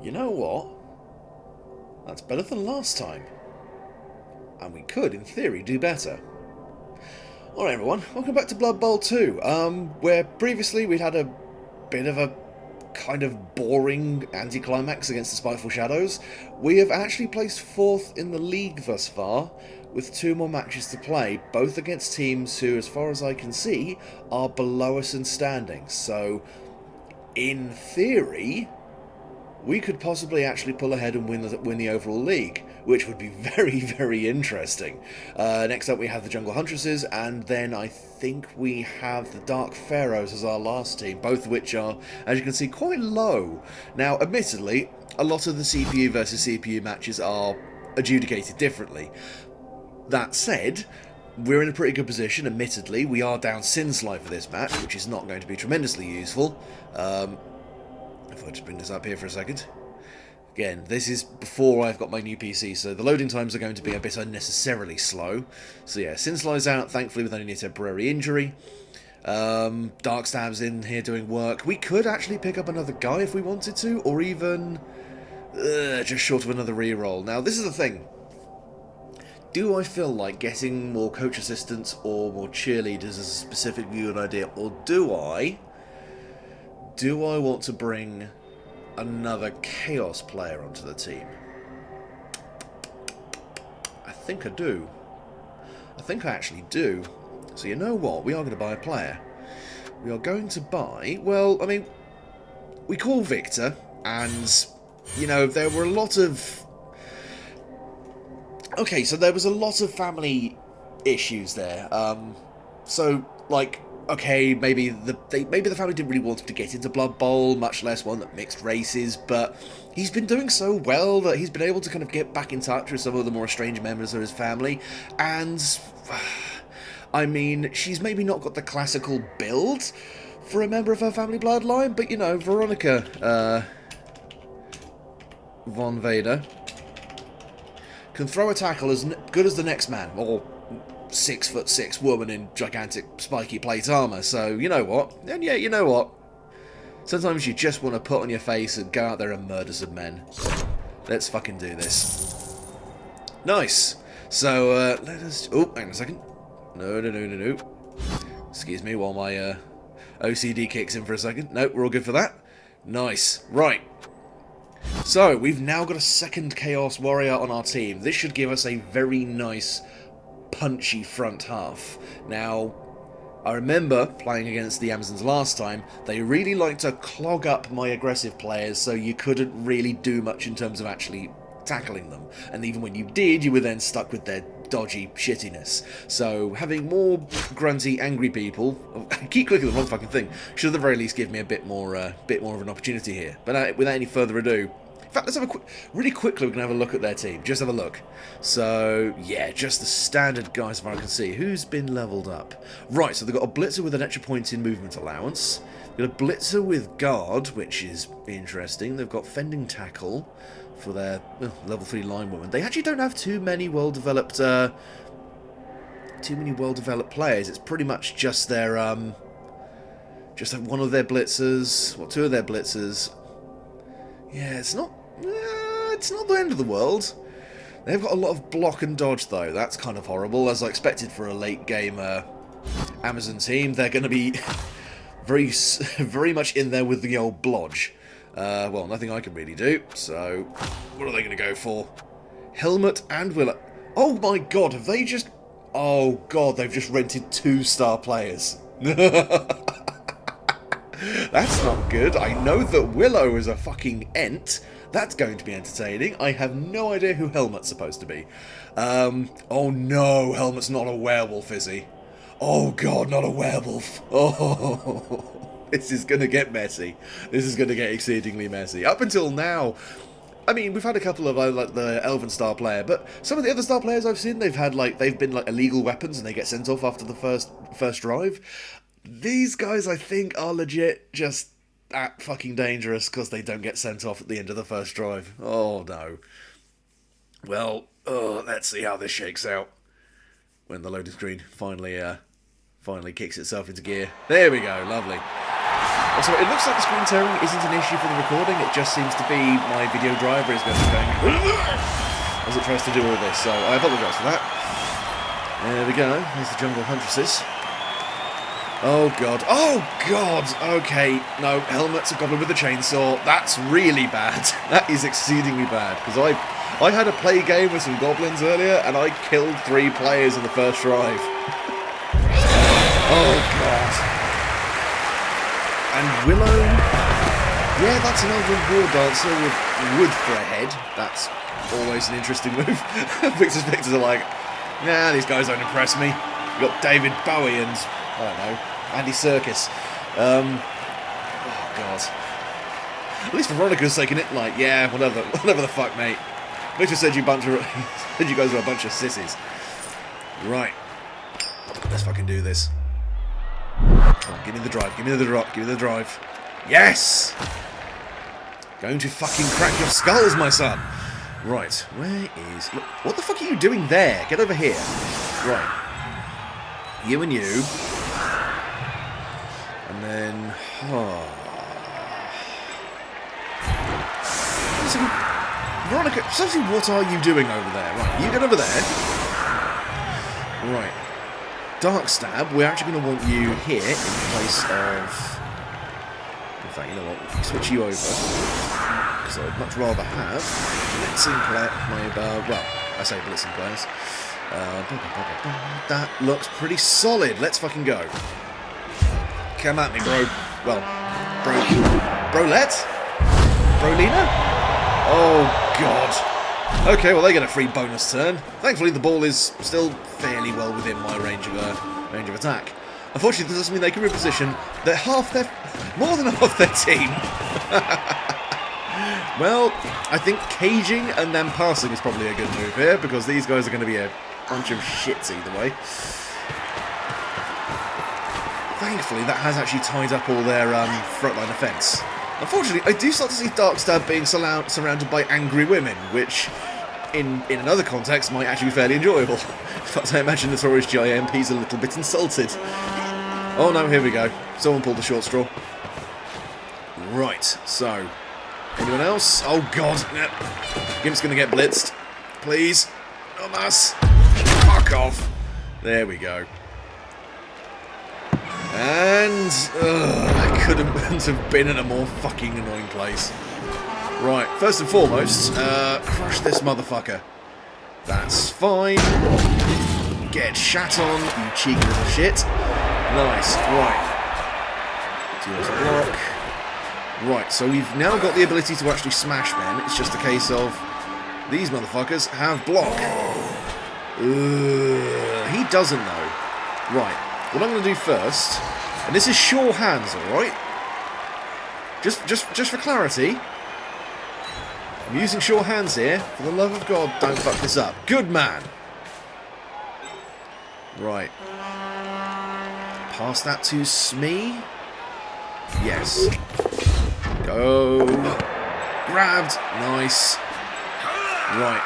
You know what? That's better than last time. And we could, in theory, do better. Alright everyone, welcome back to Blood Bowl 2, where previously we'd had a bit of a kind of boring anticlimax against the Spiteful Shadows. We have actually placed 4th in the league thus far, with 2 more matches to play, both against teams who, as far as I can see, are below us in standings. So, in theory, we could possibly actually pull ahead and win the overall league, which would be very, very interesting. Next up we have the Jungle Huntresses, and then I think we have the Dark Pharaohs as our last team, both of which are, as you can see, quite low. Now, admittedly, a lot of the CPU versus CPU matches are adjudicated differently. That said, we're in a pretty good position, admittedly. We are down Sinslide for this match, which is not going to be tremendously useful. If I just bring this up here for a second. Again, this is before I've got my new PC, so the loading times are going to be a bit unnecessarily slow. So yeah, Sinslide's out, thankfully with only a temporary injury. Darkstab's in here doing work. We could actually pick up another guy if we wanted to, or even just short of another reroll. Now, this is the thing. Do I feel like getting more coach assistants or more cheerleaders is a specifically good idea, or do I want to bring another Chaos player onto the team? I think I do. I think I actually do. So you know what? We are going to buy a player. We are going to buy... Well, I mean, we call Victor, and, you know, there were a lot of... Okay, so there was a lot of family issues there. So, like... Okay, maybe the family didn't really want him to get into Blood Bowl, much less one that mixed races, but he's been doing so well that he's been able to kind of get back in touch with some of the more estranged members of his family, and, I mean, she's maybe not got the classical build for a member of her family bloodline, but, you know, Veronica, Von Vader can throw a tackle as good as the next man, or 6'6" woman in gigantic spiky plate armour, so you know what? And yeah, you know what? Sometimes you just want to put on your face and go out there and murder some men. Let's fucking do this. Nice! So, let us... Oh, hang on a second. No. Excuse me while my OCD kicks in for a second. No, we're all good for that. Nice. Right. So, we've now got a second Chaos Warrior on our team. This should give us a very nice punchy front half. Now, I remember playing against the Amazons last time, they really like to clog up my aggressive players so you couldn't really do much in terms of actually tackling them. And even when you did, you were then stuck with their dodgy shittiness. So having more grunty, angry people, I keep clicking the wrong fucking thing, should at the very least give me a bit more of an opportunity here. But without any further ado, in fact, let's have a really quickly, we can have a look at their team. Just have a look. So, yeah, just the standard guys, as far as I can see. Who's been leveled up? Right, so they've got a Blitzer with an extra point in movement allowance. They've got a Blitzer with guard, which is interesting. They've got fending tackle for their level 3 linewoman. They actually don't have too many well-developed players. It's pretty much just their just one of their blitzers, or 2 of their blitzers. Yeah, it's not the end of the world. They've got a lot of block and dodge, though. That's kind of horrible, as I expected for a late-game Amazon team. They're going to be very much in there with the old blodge. Well, nothing I can really do, so what are they going to go for? Helmet and Willow. Oh my god, have they just... Oh god, they've just rented 2 star players. That's not good. I know that Willow is a fucking ent. That's going to be entertaining. I have no idea who Helmet's supposed to be. Oh no, Helmet's not a werewolf, is he? Oh god, not a werewolf. Oh, this is going to get messy. This is going to get exceedingly messy. Up until now, I mean, we've had a couple of like the Elven star player, but some of the other star players I've seen, they've been like illegal weapons and they get sent off after the first drive. These guys, I think, are legit just that fucking dangerous because they don't get sent off at the end of the first drive. Oh, no. Well, let's see how this shakes out when the loading screen finally kicks itself into gear. There we go, lovely. Also, it looks like the screen tearing isn't an issue for the recording, it just seems to be my video driver is going to be going as it tries to do all this, so I apologise for that. There we go, there's the jungle huntresses. Oh god, oh god, okay, no, helmet's a goblin with a chainsaw, that's really bad, that is exceedingly bad, because I had a play game with some goblins earlier, and I killed 3 players in the first drive. Oh god. And Willow, yeah, that's an Elven War Dancer with wood for a head. That's always an interesting move. Victor's are like, nah, these guys don't impress me. You got David Bowie and, I don't know, Andy Serkis. Oh, God. At least Veronica's taking it like, yeah, whatever the fuck, mate. Victor said you guys are a bunch of sissies. Right. Let's fucking do this. Come on, give me the drive, give me the drop, give me the drive. Yes! Going to fucking crack your skulls, my son! Right, where is... Look, what the fuck are you doing there? Get over here. Right. You and you. And then... Oh. Veronica, seriously, what are you doing over there? Right, you get over there. Right. Dark Stab, we're actually going to want you here in place of... In fact, you know what, we'll switch you over. Because I'd much rather have blitzing well, I say blitzing players. That looks pretty solid. Let's fucking go. Come at me, bro. Well, Brolette? Brolina? Oh, God. Okay, well, they get a free bonus turn. Thankfully, the ball is still fairly well within my range of attack. Unfortunately, this doesn't mean they can reposition. More than half their team. Well, I think caging and then passing is probably a good move here, because these guys are going to be a bunch of shits either way. Thankfully, that has actually tied up all their frontline offence. Unfortunately, I do start to see Dark Stab being surrounded by angry women, which, in another context, might actually be fairly enjoyable. In fact, I imagine Notorious GIMP's a little bit insulted. Oh no, here we go. Someone pulled the short straw. Right, so... Anyone else? Oh god, no. Gimp's gonna get blitzed. Please. Not us. Fuck off. There we go. And... I couldn't have been in a more fucking annoying place. Right, first and foremost, crush this motherfucker. That's fine. Get shat on, you cheeky little shit. Nice, right. Do as a block. Right, so we've now got the ability to actually smash men. It's just a case of these motherfuckers have block. He doesn't though. Right, what I'm going to do first, and this is sure hands, alright? Just for clarity, I'm using sure hands here. For the love of God, don't fuck this up. Good man! Right. Pass that to Smee. Yes. Go. Grabbed. Nice. Right.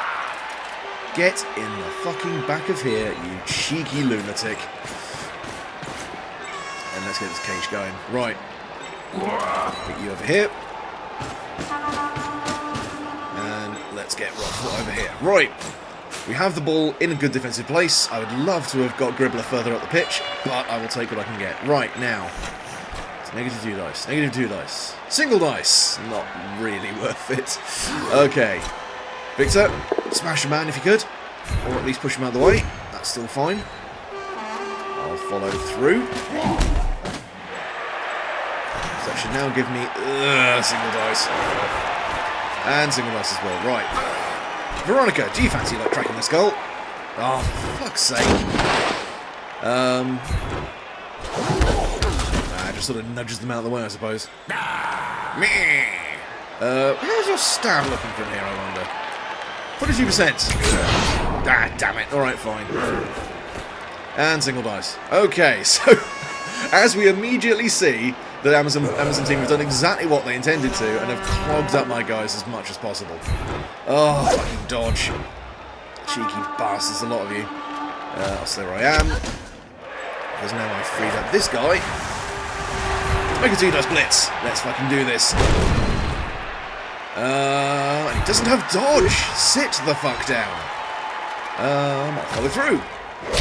Get in the fucking back of here, you cheeky lunatic. And let's get this cage going. Right. Get you over here. And let's get Rod over here. Right. We have the ball in a good defensive place. I would love to have got Gribbler further up the pitch, but I will take what I can get. Right, now. It's -2 dice. -2 dice. Single dice. Not really worth it. Okay. Victor, smash a man if you could. Or at least push him out of the way. That's still fine. I'll follow through. So that should now give me single dice. And single dice as well. Right. Veronica, do you fancy like cracking the skull? Oh, for fuck's sake. Just sort of nudges them out of the way, I suppose. How's your stab looking from here, I wonder? 42%. Ah, damn it. Alright, fine. And single dice. Okay, so as we immediately see, the Amazon team have done exactly what they intended to and have clogged up my guys as much as possible. Oh, fucking dodge. Cheeky bastards, a lot of you. So there I am. Because now I've freed up this guy. Make a 2-dice blitz. Let's fucking do this. And he doesn't have dodge. Sit the fuck down. I'll follow through.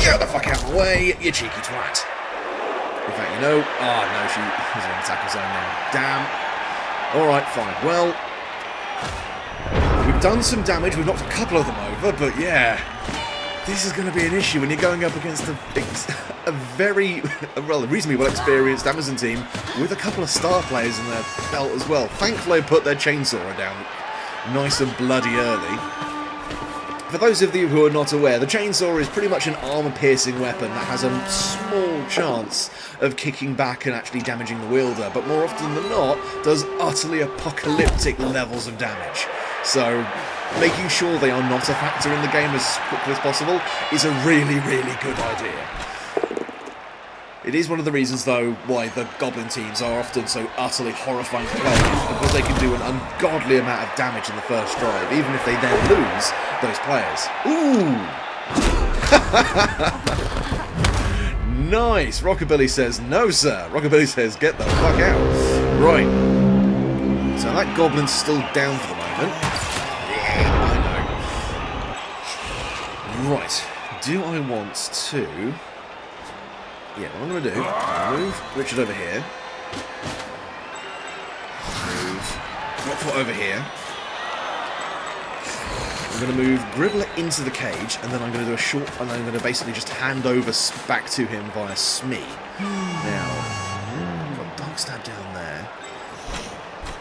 Get the fuck out of the way, you cheeky twat. In fact, you know... Oh, no, she's in the tackle zone now. Damn. Alright, fine. Well, we've done some damage. We've knocked a couple of them over, but yeah... This is going to be an issue when you're going up against a very, well, reasonably well-experienced Amazon team with a couple of star players in their belt as well. Thankfully, they put their chainsaw down nice and bloody early. For those of you who are not aware, the chainsaw is pretty much an armour-piercing weapon that has a small chance of kicking back and actually damaging the wielder, but more often than not, does utterly apocalyptic levels of damage. So, making sure they are not a factor in the game as quickly as possible is a really, really good idea. It is one of the reasons, though, why the Goblin teams are often so utterly horrifying to play, because they can do an ungodly amount of damage in the first drive, even if they then lose those players. Ooh! Nice! Rockabilly says, no sir! Rockabilly says, get the fuck out! Right. So that Goblin's still down for the moment. Yeah, I know. Right. Do I want to... Yeah, what I'm going to do, I'll move Richard over here. Move Rockfort over here. I'm going to move Gribbler into the cage, and then I'm going to do a short, and I'm going to basically just hand over back to him via Smee. Now, I've got Darkstab down there.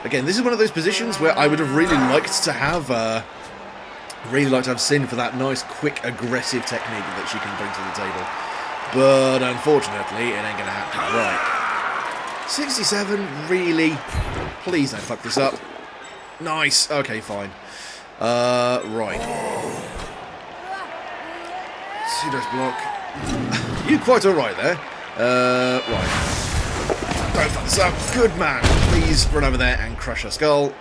Again, this is one of those positions where I would have really liked to have, Sin for that nice, quick, aggressive technique that she can bring to the table. But unfortunately, it ain't gonna happen. Right. 67, really? Please don't fuck this up. Nice. Okay, fine. Right. 2-dice block. You quite alright there. Right. Don't fuck this up. Good man. Please run over there and crush her skull.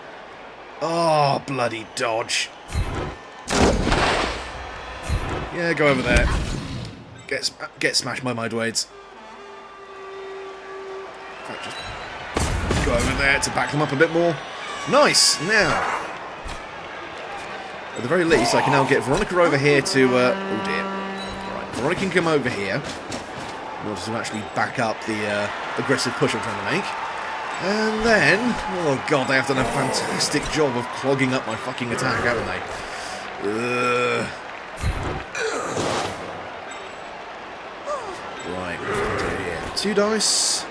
Oh, bloody dodge. Yeah, go over there. Get smashed by my Dwades. In fact, just go over there to back them up a bit more. Nice! Now, at the very least, I can now get Veronica over here to... oh dear. Right, Veronica can come over here in order to actually back up the aggressive push I'm trying to make. And then... Oh god, they have done a fantastic job of clogging up my fucking attack, haven't they? Right, what do we do here? 2 dice.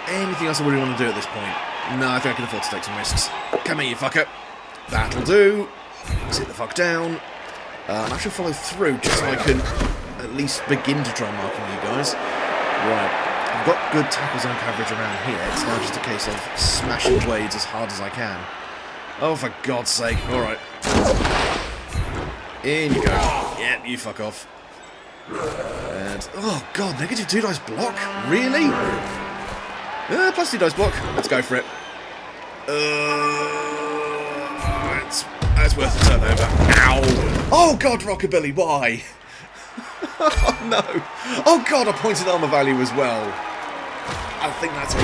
Anything else I really want to do at this point? No, I think I can afford to take some risks. Come here, you fucker. That'll do. Sit the fuck down. And I shall follow through just so I can at least begin to try marking you guys. Right, I've got good tackle zone coverage around here. It's now just a case of smashing Dwades as hard as I can. Oh, for God's sake. Alright. In you go. Yep, you fuck off. And, oh god, negative 2 dice block? Really? Plus 2 dice block. Let's go for it. That's worth the turnover. Ow! Oh god, Rockabilly, why? Oh no! Oh god, a pointed armor value as well. I think that's a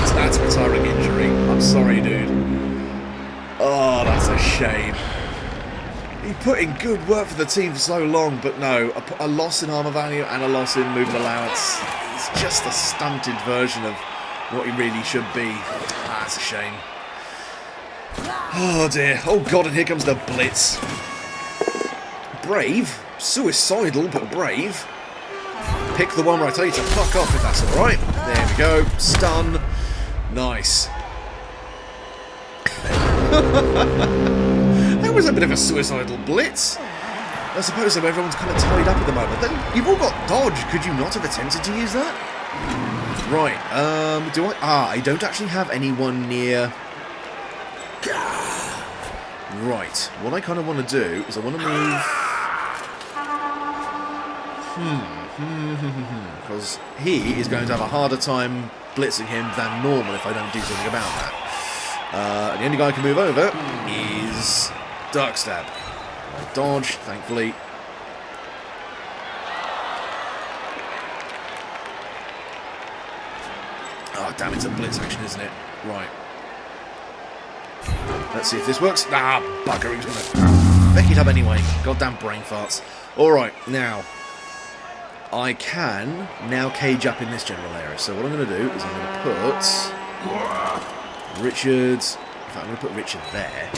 retiring injury. I'm sorry, dude. Oh, that's a shame. He put in good work for the team for so long, but no, a loss in armor value and a loss in movement allowance. He's just a stunted version of what he really should be. That's a shame. Oh dear. Oh god, and here comes the blitz. Brave. Suicidal, but brave. Pick the one where I tell you to fuck off if that's alright. There we go. Stun. Nice. That was a bit of a suicidal blitz. I suppose that everyone's kind of tied up at the moment. Then you've all got dodge. Could you not have attempted to use that? Right. Do I? I don't actually have anyone near. Right. What I kind of want to do is I want to move. Because he is going to have a harder time blitzing him than normal if I don't do something about that. The only guy I can move over is Darkstab. I dodge, thankfully. Oh, damn, it's a blitz action, isn't it? Right. Let's see if this works. Ah, bugger, he's gonna back it up anyway. Goddamn brain farts. Alright, now, I can now cage up in this general area. So what I'm going to do is I'm going to put Richard... In fact, I'm going to put Richard there.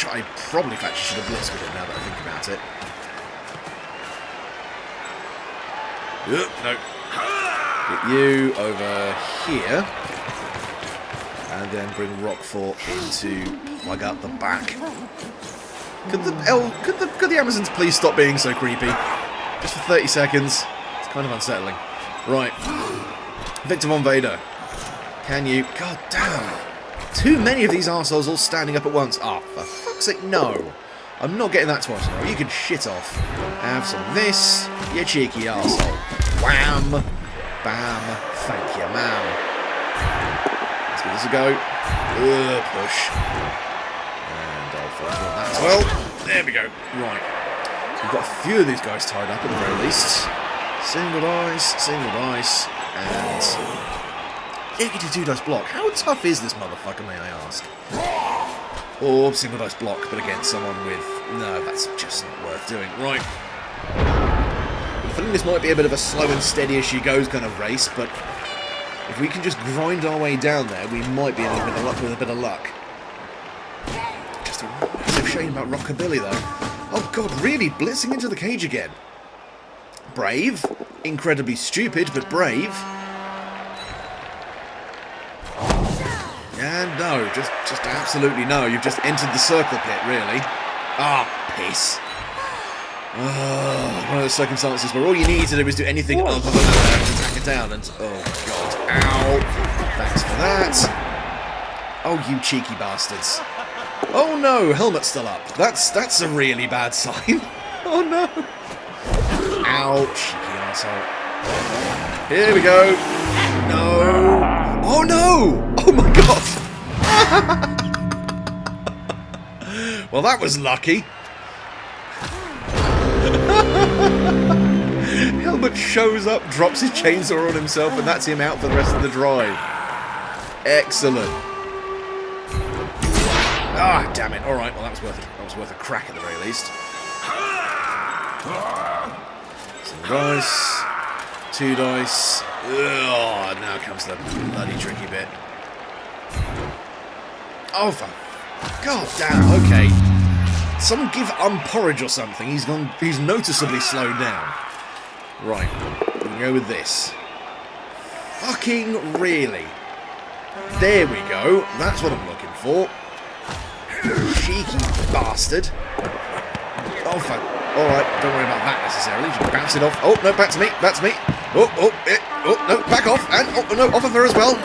I probably actually should have blitzed with it now that I think about it. No. Get you over here. And then bring Rockfort in to plug up the back. Could the Amazons please stop being so creepy? Just for 30 seconds. It's kind of unsettling. Right. Victor Von Vader. Can you... God damn. Too many of these arseholes all standing up at once. Ah, oh, for fuck's sake, no. I'm not getting that twice in a row. You can shit off. Have some of this, you cheeky arsehole. Wham. Bam. Thank you, ma'am. Let's give this a go. Push. And I'll focus on that as well. There we go. Right. We've got a few of these guys tied up at the very least. Single dice, and... Negative 2 dice block. How tough is this motherfucker, may I ask? Or single dice block, but against someone with... No, that's just not worth doing. Right. I'm feeling this might be a bit of a slow and steady as she goes kind of race, but if we can just grind our way down there, we might be in a bit of luck with a bit of luck. Just a massive shame about Rockabilly, though. Oh god, really? Blitzing into the cage again. Brave. Incredibly stupid, but brave. And no, just absolutely no. You've just entered the circle pit, really. Ah, piss. One of those circumstances where all you need to do is do anything other than attack it down, and oh god, ow! Thanks for that. Oh, you cheeky bastards! Oh no, helmet's still up. That's a really bad sign. Oh no! Ow, cheeky asshole. Here we go. No. Oh no! Oh my god! Well, that was lucky. Helmet shows up, drops his chainsaw on himself, and that's him out for the rest of the drive. Excellent. Ah, damn it. Alright, well that was worth a crack at the very least. Some dice. 2 dice. Ugh, now comes the bloody tricky bit. Oh, for god damn, okay. Someone give porridge or something. He's noticeably slowed down. Right, we can go with this. Fucking really. There we go. That's what I'm looking for. Cheeky bastard. Oh, fuck. Alright, don't worry about that necessarily. Just bounce it off. Oh, no, back to me. Back to me. Oh, no, back off. And, oh, no, off of her as well.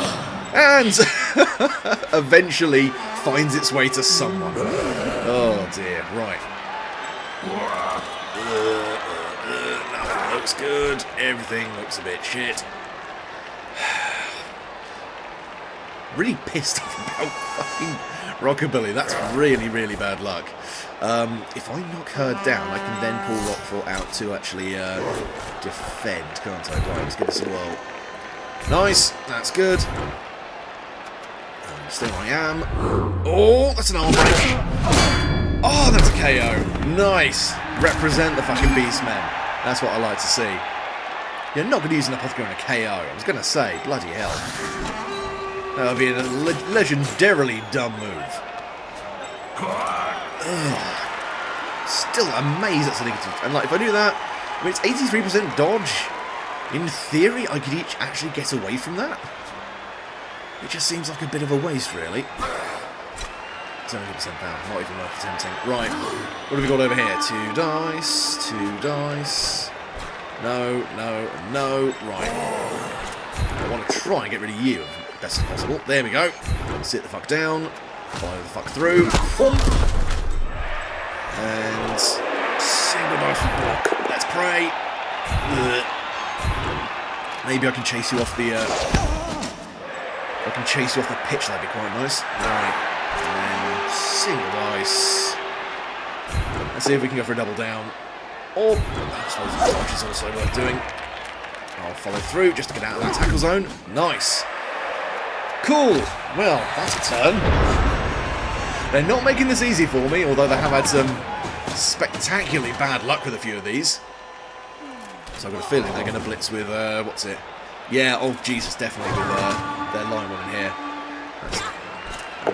And eventually finds its way to someone. Oh, dear. Right. Nothing looks good. Everything looks a bit shit. Really pissed off about fucking Rockabilly. That's really, really bad luck. If I knock her down, I can then pull Rockfort out to actually defend, can't I? Right, let's give this a whirl. Nice, that's good. Still I am. Oh, that's an arm break. Oh, that's a KO. Nice. Represent the fucking Beastmen. That's what I like to see. You're not going to use an apothecary on a KO. I was going to say, bloody hell. That would be a legendarily dumb move. Ugh. Still amazed that's a negative. And like, if I do that, I mean, it's 83% dodge. In theory, I could actually get away from that. It just seems like a bit of a waste, really. It's only 100% power, not even worth attempting. Right, what have we got over here? 2 dice, 2 dice. No, no, no. Right. I want to try and get rid of you as best as possible. There we go. Sit the fuck down. Follow the fuck through. And single dice for block. Let's pray. Maybe I can chase you off the. I can chase you off the pitch. That'd be quite nice. Right. And then single dice. Let's see if we can go for a double down. Or I suppose the dodge is also worth doing. I'll follow through just to get out of that tackle zone. Nice. Cool. Well, that's a turn. They're not making this easy for me, although they have had some spectacularly bad luck with a few of these. So I've got a feeling they're going to blitz with, what's it? Yeah, oh Jesus, definitely with their line one in here. That's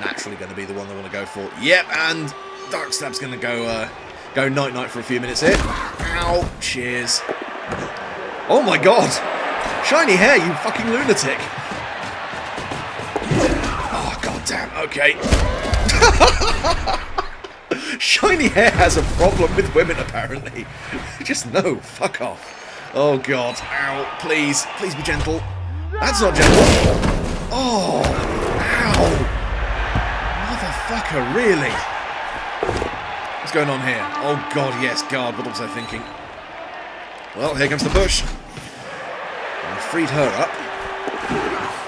naturally going to be the one they want to go for. Yep, and Darkstab's going to go night-night for a few minutes here. Ow, cheers. Oh my god! Shiny hair, you fucking lunatic! Oh god damn, okay. Shiny hair has a problem with women, apparently. Just no, fuck off. Oh god, ow, please, please be gentle. That's not gentle. Oh, ow. Motherfucker, really? What's going on here? Oh god, yes, God, what was I thinking? Well, here comes the push. I freed her up.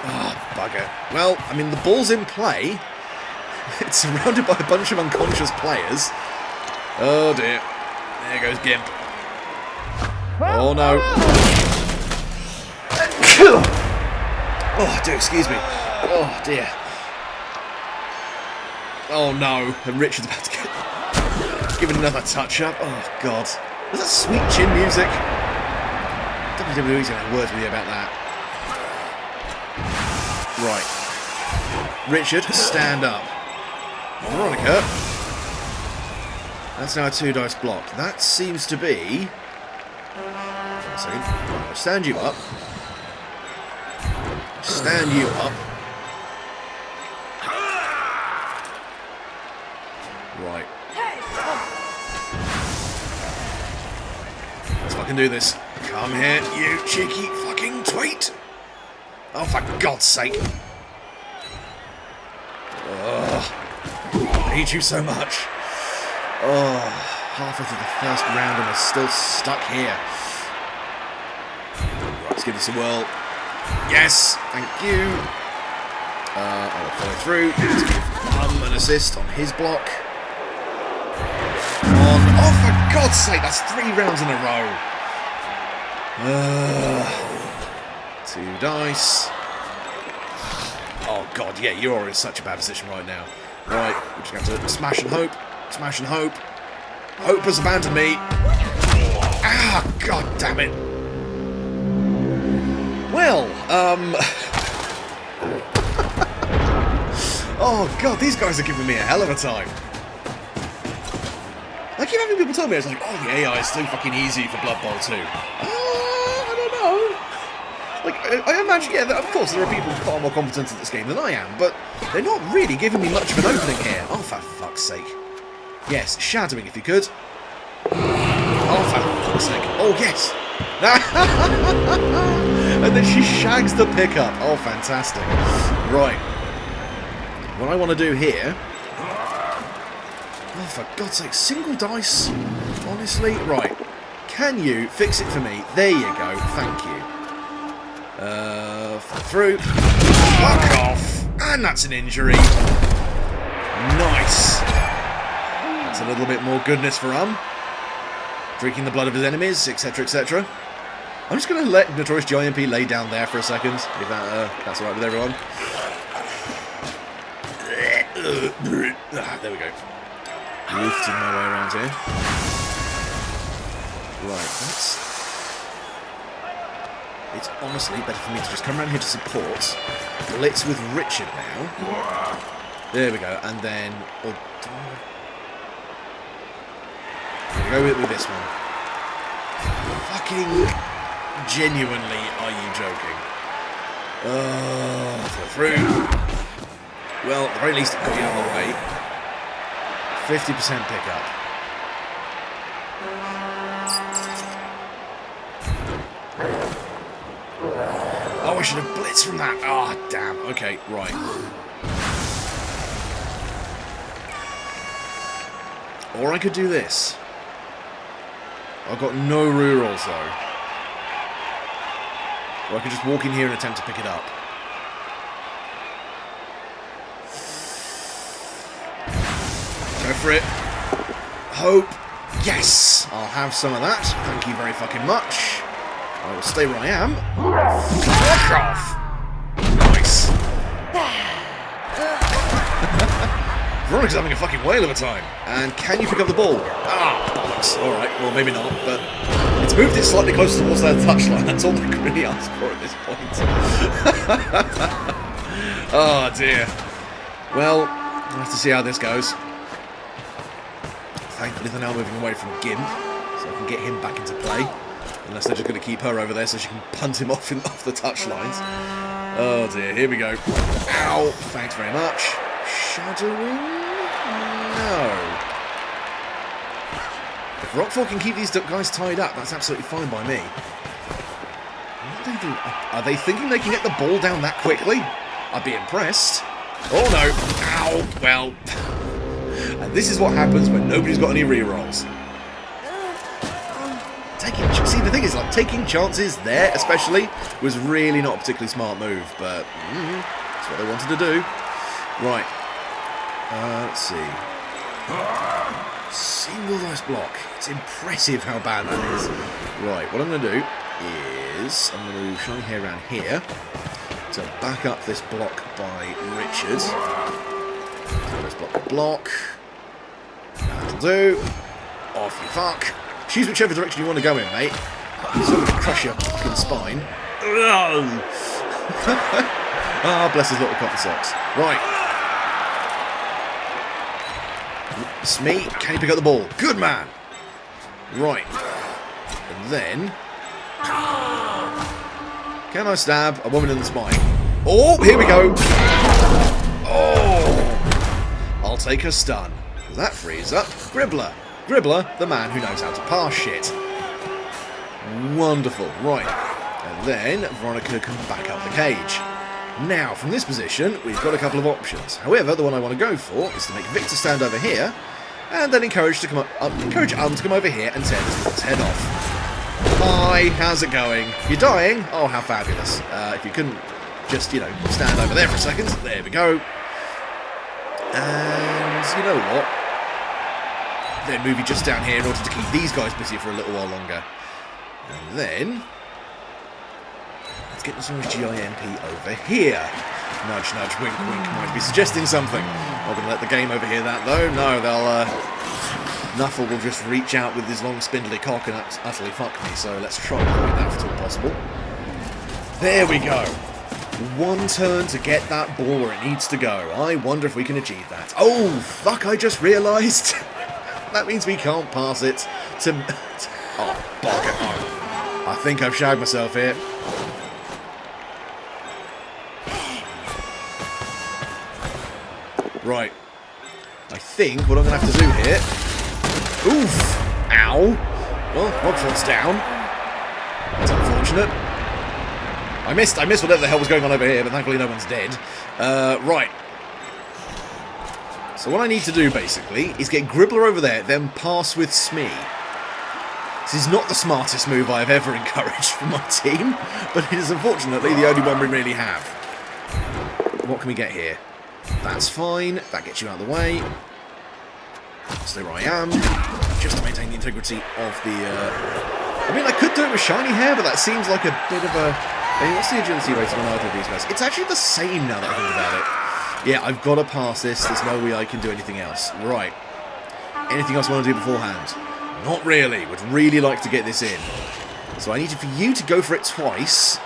Oh, bugger. Well, I mean, the ball's in play. It's surrounded by a bunch of unconscious players. Oh dear. There goes Gimp. Oh no. Oh dear, excuse me. Oh dear. Oh no. And Richard's about to get given another touch up. Oh god. Was that sweet chin music? WWE's going to have words with you about that. Right. Richard, stand up. Veronica. That's now a 2-dice block. That seems to be... One second. I'll stand you up. Stand you up. Right. Let's fucking do this. Come here, you cheeky fucking tweet. Oh, for God's sake. Ugh. I hate you so much. Oh, halfway through the first round and we're still stuck here. Right, let's give this a whirl. Yes, thank you. I'll follow through. Let's give an assist on his block. Come on. Oh, for God's sake, that's 3 rounds in a row. 2 dice. Oh god, yeah, you're in such a bad position right now. Right, we're just going to smash and hope. Smash and hope. Hope has abandoned me. Ah, god damn it. Well, oh god, these guys are giving me a hell of a time. I keep having people tell me, it's like, oh, the AI is so fucking easy for Blood Bowl 2. I don't know. Like, I imagine, yeah, of course, there are people far more competent at this game than I am, but they're not really giving me much of an opening here. Oh, for fuck's sake. Yes, shadowing if you could. Oh, for fuck's sake. Oh, yes. And then she shags the pickup. Oh, fantastic. Right. What I want to do here... Oh, for God's sake, single dice? Honestly? Right. Can you fix it for me? There you go. Thank you. Through. Fuck off! And that's an injury. Nice. That's a little bit more goodness for drinking the blood of his enemies, etc., etc. I'm just going to let Notorious GIMP lay down there for a second, if that's alright with everyone. There we go. Lifting my way around here. Right, it's honestly better for me to just come around here to support. Blitz with Richard now. There we go, and then... Oh, go with this one. Fucking genuinely, are you joking? Through. Well, at the very least, it got you out of the way. 50% pickup. Oh, I should have blitzed from that. Ah, oh, damn. Okay, right. Or I could do this. I've got no rerolls though. Or I could just walk in here and attempt to pick it up. Go for it. Hope. Yes! I'll have some of that. Thank you very fucking much. I will stay where I am. Fuck off! Nice. Veronica's having a fucking whale of a time. And can you pick up the ball? Ah, bollocks. Alright, well maybe not, but it's moved it slightly closer towards their touchline. That's all I can really ask for at this point. Oh dear. Well, we'll have to see how this goes. Thankfully they're now moving away from Gimp, so I can get him back into play. Unless they're just going to keep her over there so she can punt him off the touchlines. Oh dear, here we go. Ow! Thanks very much. Shadowing? No. If Rockfall can keep these guys tied up, that's absolutely fine by me. What do they do? Are they thinking they can get the ball down that quickly? I'd be impressed. Oh no. Ow. Well. And this is what happens when nobody's got any rerolls. See, the thing is, like, taking chances there, especially, was really not a particularly smart move, but that's what they wanted to do. Right. Let's see. Single dice block. It's impressive how bad that is. Right, what I'm going to do is I'm going to shine hair around here to back up this block by Richard. So let's block. That'll do. Off you fuck. Choose whichever direction you want to go in, mate. So we can crush your fucking spine. Ah, bless his little cotton socks. Right. Smee, can you pick up the ball? Good man. Right. And then... can I stab a woman in the spine? Oh, here we go. Oh. I'll take a stun. That frees up Gribbler. Gribbler, the man who knows how to pass shit. Wonderful. Right. And then Veronica can back up the cage. Now, from this position, we've got a couple of options. However, the one I want to go for is to make Victor stand over here, and then encourage to come up, encourage to come over here and tear this little head off. Hi, how's it going? You're dying? Oh, how fabulous. If you couldn't just, you know, stand over there for a second. There we go. And you know what? Then move you just down here in order to keep these guys busy for a little while longer. And then... let's get this GIMP over here. Nudge, nudge, wink, wink, might be suggesting something. Not going to let the game overhear that, though. No, they'll... Nuffle will just reach out with his long spindly cock and utterly fuck me, so let's try and avoid that if at all possible. There we go. One turn to get that ball where it needs to go. I wonder if we can achieve that. Oh, fuck, I just realised... that means we can't pass it to... oh, bugger. Oh. I think I've shagged myself here. Right. I think what I'm going to have to do here... oof! Ow! Well, Rockford's down. That's unfortunate. I missed whatever the hell was going on over here, but thankfully no one's dead. Right. So what I need to do, basically, is get Gribbler over there, then pass with Smee. This is not the smartest move I have ever encouraged for my team, but it is unfortunately the only one we really have. What can we get here? That's fine. That gets you out of the way. Stay where I am, just to maintain the integrity of the... I mean, I could do it with shiny hair, but that seems like a bit of a... I mean, what's the agility rating on either of these guys? It's actually the same now that I think about it. Yeah, I've got to pass this. There's no way I can do anything else. Right. Anything else I want to do beforehand? Not really. Would really like to get this in. So I need for you to go for it twice.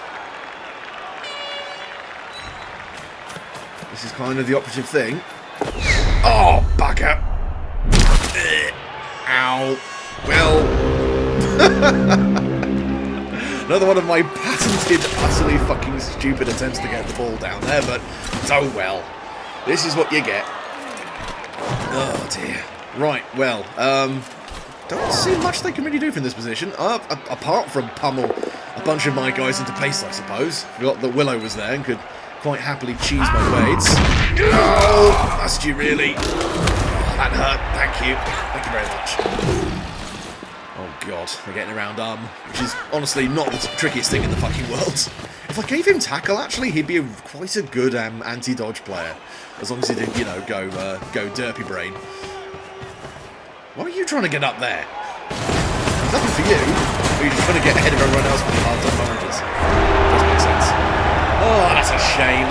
This is kind of the operative thing. Oh, bugger. Ow. Well. Another one of my patented, utterly fucking stupid attempts to get the ball down there, but oh well. This is what you get. Oh dear. Right, well, don't see much they can really do from this position, apart from pummel a bunch of my guys into pace, I suppose. Forgot that Willow was there and could quite happily cheese my blades. Oh, must you really? Oh, that hurt. Thank you. Thank you very much. Oh god, they're getting around which is honestly not the trickiest thing in the fucking world. If I gave him tackle, actually, he'd be quite a good anti-dodge player, as long as he didn't, you know, go derpy brain. Why are you trying to get up there? Nothing for you. We're just going to get ahead of everyone else with the half-time managers. Does make sense. Oh, that's a shame.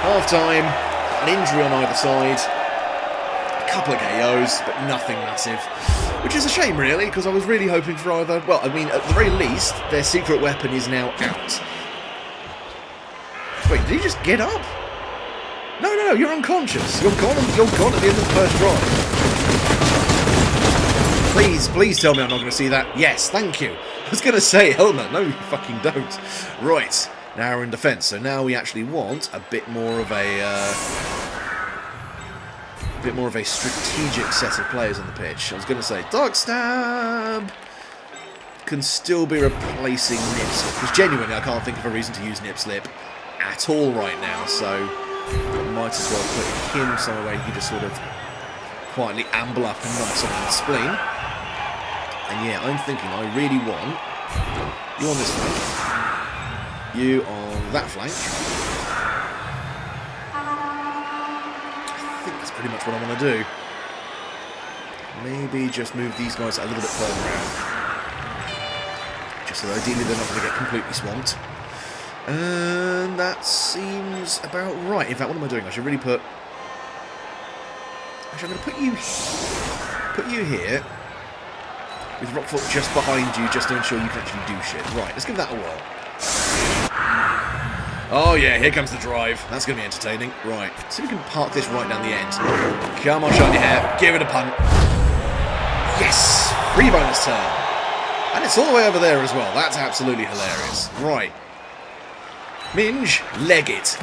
Half-time, an injury on either side, a couple of KOs, but nothing massive. Which is a shame, really, because I was really hoping for either... Well, I mean, at the very least, their secret weapon is now out. Wait, did he just get up? No, you're unconscious. You're gone at the end of the first drive. Please tell me I'm not going to see that. Yes, thank you. I was going to say, helmet. No, you fucking don't. Right, now we're in defence. So now we actually want a bit more of a strategic set of players on the pitch. I was going to say, Dog Stab can still be replacing Nip. Because genuinely, I can't think of a reason to use Nip Slip at all right now. So I might as well put him somewhere where he can just sort of quietly amble up and knock someone in the spleen. And yeah, I'm thinking I really want you on this flank, you on that flank. I think that's pretty much what I want to do. Maybe just move these guys a little bit further out. Just so ideally they're not going to get completely swamped. And that seems about right. In fact, what am I doing? I should really put... Actually, I'm going to put you here. With Rockfoot just behind you, just to ensure you can actually do shit. Right, let's give that a whirl. Oh yeah, here comes the drive. That's going to be entertaining. Right, see if we can park this right down the end. Come on, shiny hair. Give it a punt. Yes! Free bonus turn. And it's all the way over there as well. That's absolutely hilarious. Right. Minge, leg it.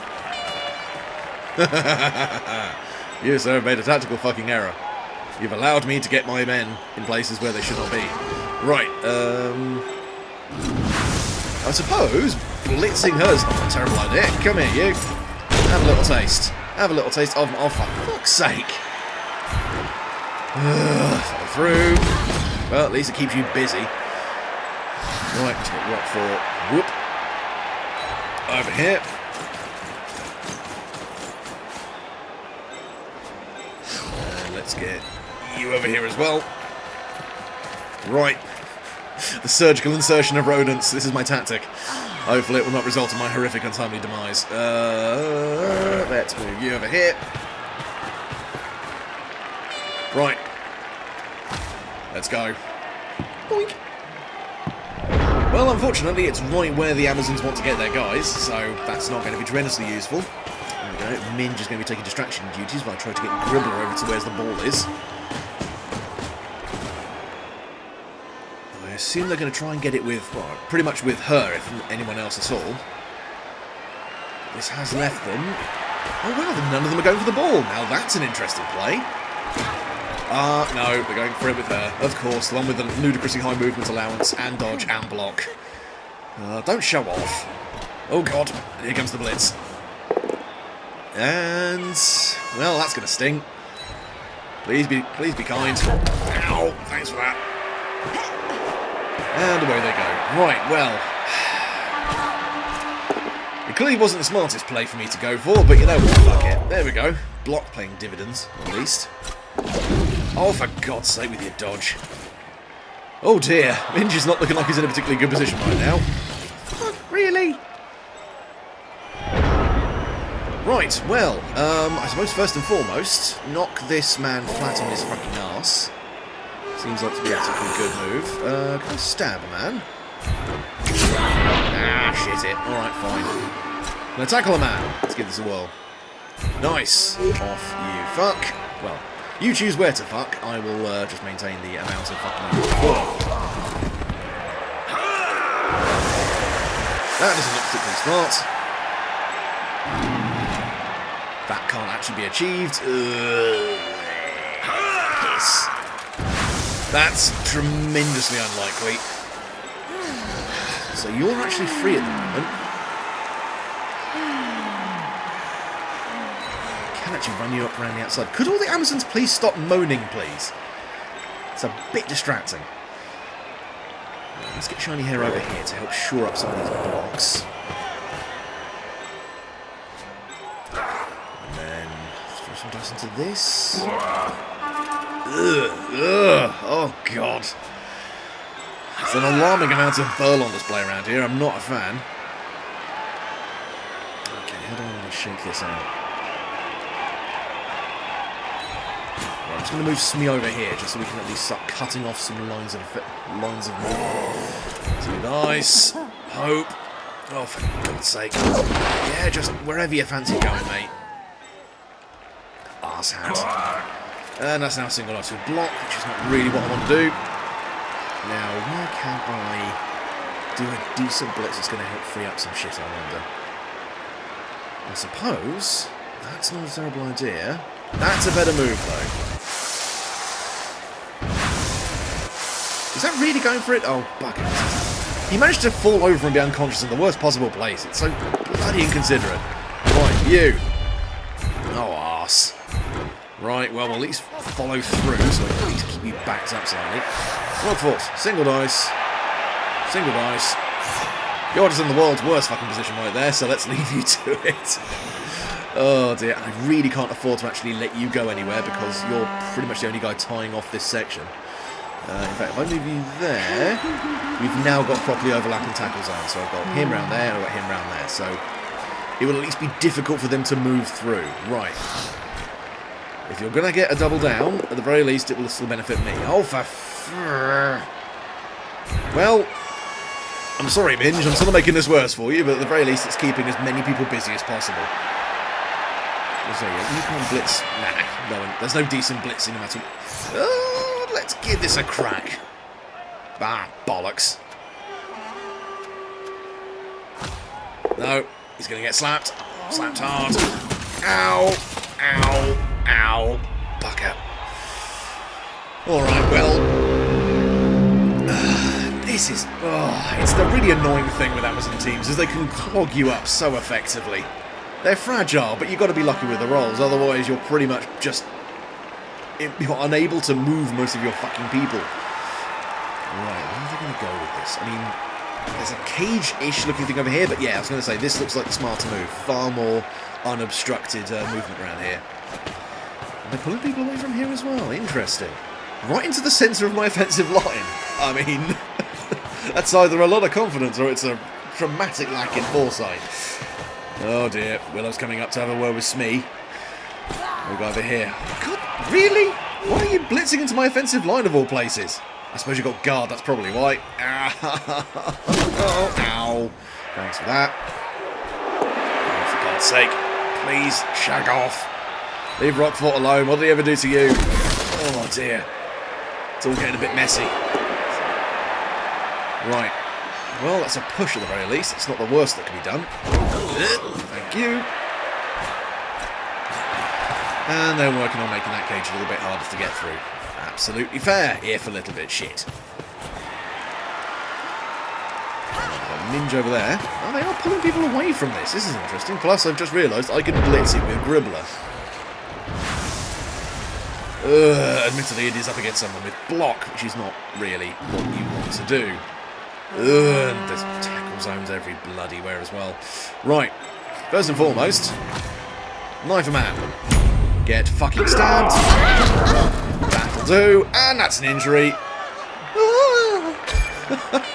You, sir, have made a tactical fucking error. You've allowed me to get my men in places where they should not be. Right, I suppose blitzing her is not a terrible idea. Come here, you. Have a little taste. Have a little taste of... Oh, for fuck's sake. Follow through. Well, at least it keeps you busy. Right, let's get Rockfort. Whoop. Over here. And let's get you over here as well. Right. The surgical insertion of rodents. This is my tactic. Hopefully it will not result in my horrific untimely demise. Let's move you over here. Right. Let's go. Boink. Well, unfortunately, it's right where the Amazons want to get their guys, so that's not going to be tremendously useful. There we go. Minge is going to be taking distraction duties while I try to get Gribbler over to where the ball is. I assume they're going to try and get it with, well, pretty much with her, if anyone else at all. This has left them... Oh, wow, none of them are going for the ball. Now that's an interesting play. No, they're going for it with her. Of course, the one with the ludicrously high movement allowance and dodge and block. Don't show off. Oh, God. Here comes the blitz. And... well, that's going to sting. Please be kind. Ow! Thanks for that. And away they go. Right, well... it clearly wasn't the smartest play for me to go for, but you know what, fuck it. There we go. Block paying dividends, at least. Oh, for God's sake with your dodge. Oh dear, Minge is not looking like he's in a particularly good position right now. Fuck, really? Right, well, I suppose first and foremost, knock this man flat on his fucking arse. Seems like to be a particularly good move. Can I stab a man? Ah, shit it. Alright, fine. Can I tackle a man? Let's give this a whirl. Nice. Off you fuck. Well, you choose where to fuck. I will just maintain the amount of fucking you before. That doesn't look particularly smart. That can't actually be achieved. Piss. That's tremendously unlikely. So you're actually free at the moment. Can actually run you up around the outside. Could all the Amazons please stop moaning, please? It's a bit distracting. Let's get Shiny Hair over here to help shore up some of these blocks. And then throw some dice into this. Ugh, oh god. It's an alarming amount of burl on display around here. I'm not a fan. Okay, how do I want to shake this out? Right, I'm just going to move Smee over here, just so we can at least start cutting off some lines of movement. Too nice. Hope. Oh, for God's sake. Yeah, just wherever you fancy going, mate. Arse hat. And that's now a single item block, which is not really what I want to do. Now, where can I do a decent blitz that's going to help free up some shit, I wonder? I suppose that's not a terrible idea. That's a better move, though. Is that really going for it? Oh, bucket. He managed to fall over and be unconscious in the worst possible place. It's so bloody inconsiderate. Right, you. Oh, arse. Right, well, we'll at least follow through, so we'll at least keep you backed up slightly. Rock force. Single dice. Single dice. You're just in the world's worst fucking position right there, so let's leave you to it. Oh, dear. I really can't afford to actually let you go anywhere, because you're pretty much the only guy tying off this section. In fact, if I move you there, we've now got properly overlapping tackle zones. So I've got him round there, and I've got him round there. So it will at least be difficult for them to move through. Right. If you're going to get a double down, at the very least, it will still benefit me. Oh, well, I'm sorry, Minge. I'm sort of making this worse for you, but at the very least, it's keeping as many people busy as possible. So, yeah, you can't blitz. Nah, no, there's no decent blitzing no matter what. Let's give this a crack. Ah, bollocks. No, he's going to get slapped. Slapped hard. Ow. Ow. Ow. Bugger. Alright, well. This is... Oh, it's the really annoying thing with Amazon teams, is they can clog you up so effectively. They're fragile, but you've got to be lucky with the rolls, otherwise you're pretty much just... You're unable to move most of your fucking people. Right, where are they going to go with this? I mean, there's a cage-ish looking thing over here, but yeah, I was going to say, this looks like the smarter move. Far more unobstructed movement around here. And they're pulling people away from here as well. Interesting. Right into the centre of my offensive line. I mean, that's either a lot of confidence or it's a dramatic lack in foresight. Oh dear, Willow's coming up to have a word with Smee. We'll go over here. God, really? Why are you blitzing into my offensive line of all places? I suppose you've got guard, that's probably why. Oh, ow. Thanks for that. Oh, for God's sake. Please, shag off. Leave Rockfort alone. What did he ever do to you? Oh, dear. It's all getting a bit messy. Right. Well, that's a push at the very least. It's not the worst that can be done. Thank you. And they're working on making that cage a little bit harder to get through. Absolutely fair, if a little bit shit. Minge over there. Oh, they are pulling people away from this. This is interesting. Plus, I've just realised I can blitz it with Gribbler. Admittedly, it is up against someone with block, which is not really what you want to do. And there's tackle zones every bloody where as well. Right. First and foremost, knife a man. Get fucking stabbed. That'll do. And that's an injury.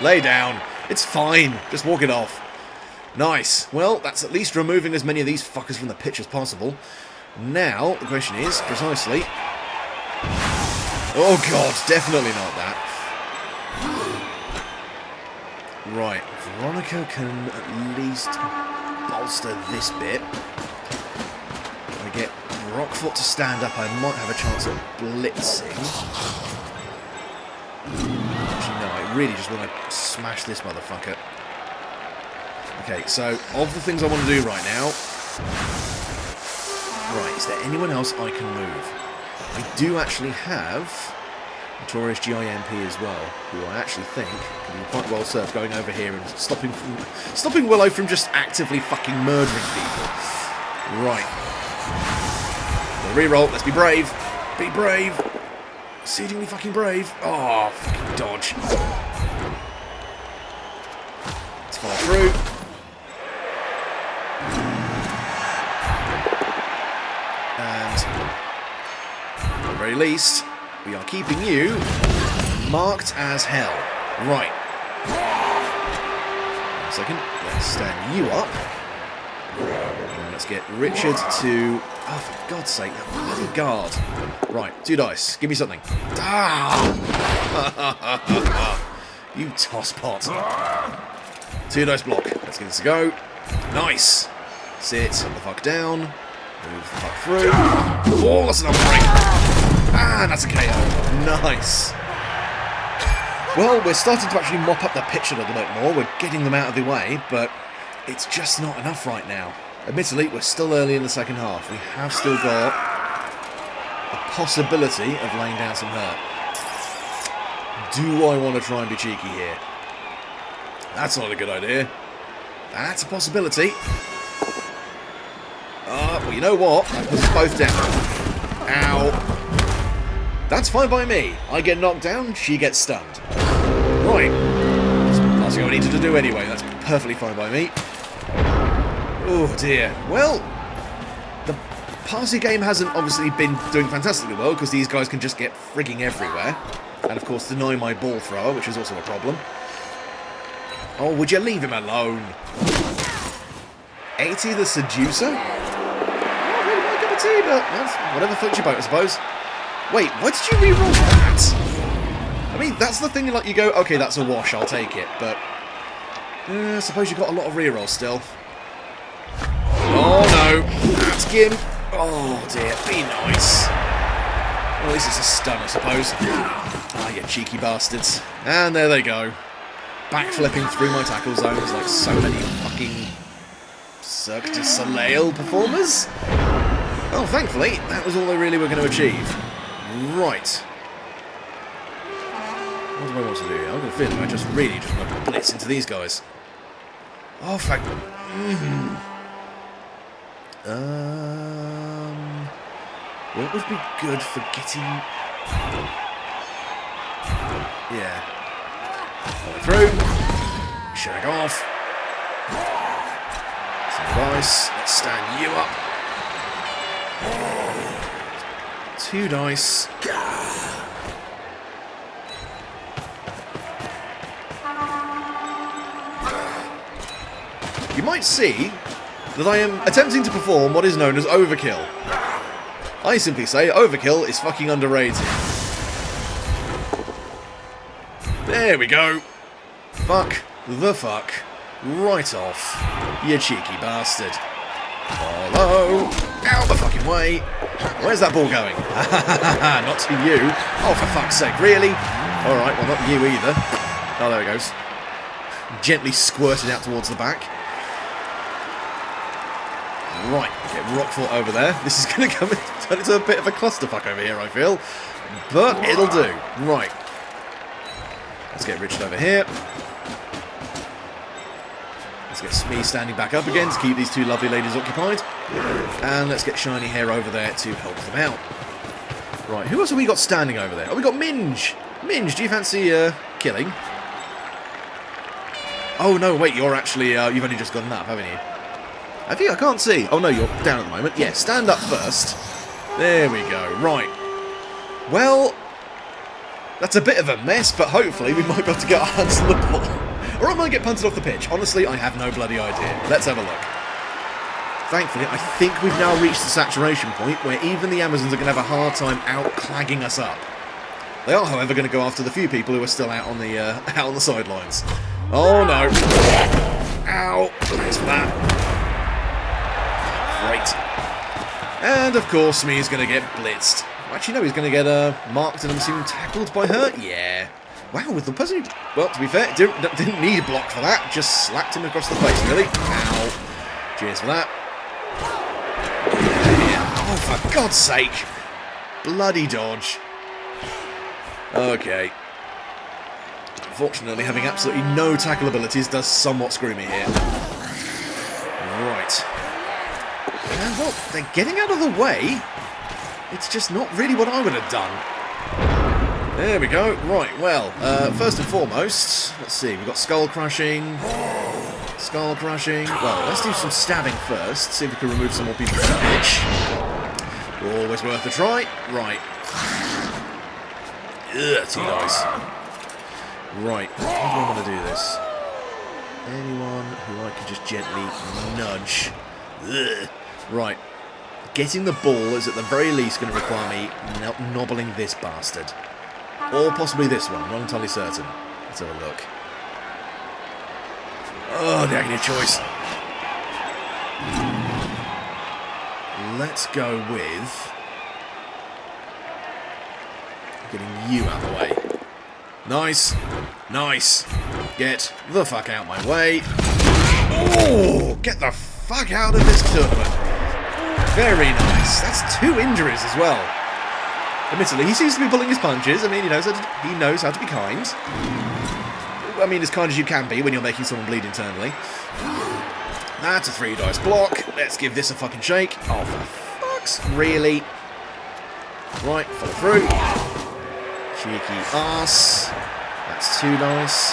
Lay down. It's fine. Just walk it off. Nice. Well, that's at least removing as many of these fuckers from the pitch as possible. Now, the question is, precisely... Oh god, definitely not that. Right, Veronica can at least bolster this bit. If I get Rockfoot to stand up, I might have a chance of blitzing. Actually, no, I really just want to smash this motherfucker. Okay, so, of the things I want to do right now... Right, is there anyone else I can move? I do actually have Notorious GIMP as well, who I actually think can be quite well served going over here and stopping Willow from just actively fucking murdering people. Right. The reroll, let's be brave. Be brave. Exceedingly fucking brave. Oh, fucking dodge. Let's follow through. At the very least, we are keeping you marked as hell. Right. 1 second. Let's stand you up. And let's get Richard to... Oh, for God's sake, that bloody guard. Right, 2 dice. Give me something. Ah! You tosspot. 2 dice block. Let's get this to go. Nice. Sit the fuck down. Move the fuck through. Oh, that's another break. Ah, that's a KO. Nice. Well, we're starting to actually mop up the pitch a little bit more. We're getting them out of the way, but it's just not enough right now. Admittedly, we're still early in the second half. We have still got a possibility of laying down some hurt. Do I want to try and be cheeky here? That's not a good idea. That's a possibility. Well, you know what? That puts us both down. Ow. That's fine by me. I get knocked down, she gets stunned. Right. That's what I needed to do anyway. That's perfectly fine by me. Oh dear. Well, the Parsi game hasn't obviously been doing fantastically well because these guys can just get frigging everywhere. And of course deny my ball thrower, which is also a problem. Oh, would you leave him alone? 80 the Seducer? Not really my cup of tea, but whatever floats your boat, I suppose. Wait, why did you reroll that? I mean, that's the thing, like, you go, okay, that's a wash, I'll take it, but... I suppose you've got a lot of rerolls still. Oh, no. That's Gim. Oh, dear. Be nice. Well, this is a stun, I suppose. Ah, you cheeky bastards. And there they go. Backflipping through my tackle zones like so many fucking Cirque du Soleil performers. Oh, thankfully, that was all they really were going to achieve. Right. What do I want to do here? I've got a feeling I just really just want to blitz into these guys. Oh, fuck. What would be good for getting... Yeah. Through. Shag off. Some dice. Let's stand you up. 2 dice. You might see that I am attempting to perform what is known as overkill. I simply say overkill is fucking underrated. There we go. Fuck the fuck right off, you cheeky bastard. Follow. Out the fucking way. Where's that ball going? Not to you. Oh, for fuck's sake, really? Alright, well, not you either. Oh, there it goes. Gently squirted out towards the back. Right, get Rockfort over there. This is going to turn into a bit of a clusterfuck over here, I feel. But it'll do. Right. Let's get Richard over here. Let's get Smee standing back up again to keep these 2 lovely ladies occupied. And let's get Shiny Hair over there to help them out. Right, who else have we got standing over there? Oh, we got Minge. Minge, do you fancy killing? Oh, no, wait, you're actually... you've only just gone up, haven't you? Have you? I can't see. Oh, no, you're down at the moment. Yeah, stand up first. There we go. Right. Well, that's a bit of a mess, but hopefully we might be able to get our hands on the ball. Or I might get punted off the pitch. Honestly, I have no bloody idea. Let's have a look. Thankfully, I think we've now reached the saturation point where even the Amazons are going to have a hard time out-clagging us up. They are, however, going to go after the few people who are still out on the sidelines. Oh, no. Ow. Thanks for that. Great. And, of course, Smee's going to get blitzed. Actually, no, he's going to get marked and I'm assuming tackled by her. Yeah. Wow, with the person who... Well, to be fair, didn't need a block for that. Just slapped him across the face, really. Ow. Cheers for that. Yeah. Oh, for God's sake. Bloody dodge. Okay. Unfortunately, having absolutely no tackle abilities does somewhat screw me here. Right. And, well, they're getting out of the way. It's just not really what I would have done. There we go. Right, well, first and foremost, let's see, we've got skull crushing. Skull crushing. Well, let's do some stabbing first, see if we can remove some more people from the pitch. Always worth a try. Right. Ugh, too nice. Right, how do I want to do this? Anyone who I can just gently nudge. Ugh. Right. Getting the ball is at the very least going to require me nobbling this bastard. Or possibly this one, not entirely certain. Let's have a look. Oh, the agony of choice. Let's go with getting you out of the way. Nice. Nice. Get the fuck out my way. Oh, get the fuck out of this tournament. Very nice. That's 2 injuries as well. Admittedly, he seems to be pulling his punches. I mean, he knows how to be kind. I mean, as kind as you can be when you're making someone bleed internally. That's a 3-dice block. Let's give this a fucking shake. Oh, for fuck's really? Right, follow through. Cheeky ass. That's 2 dice.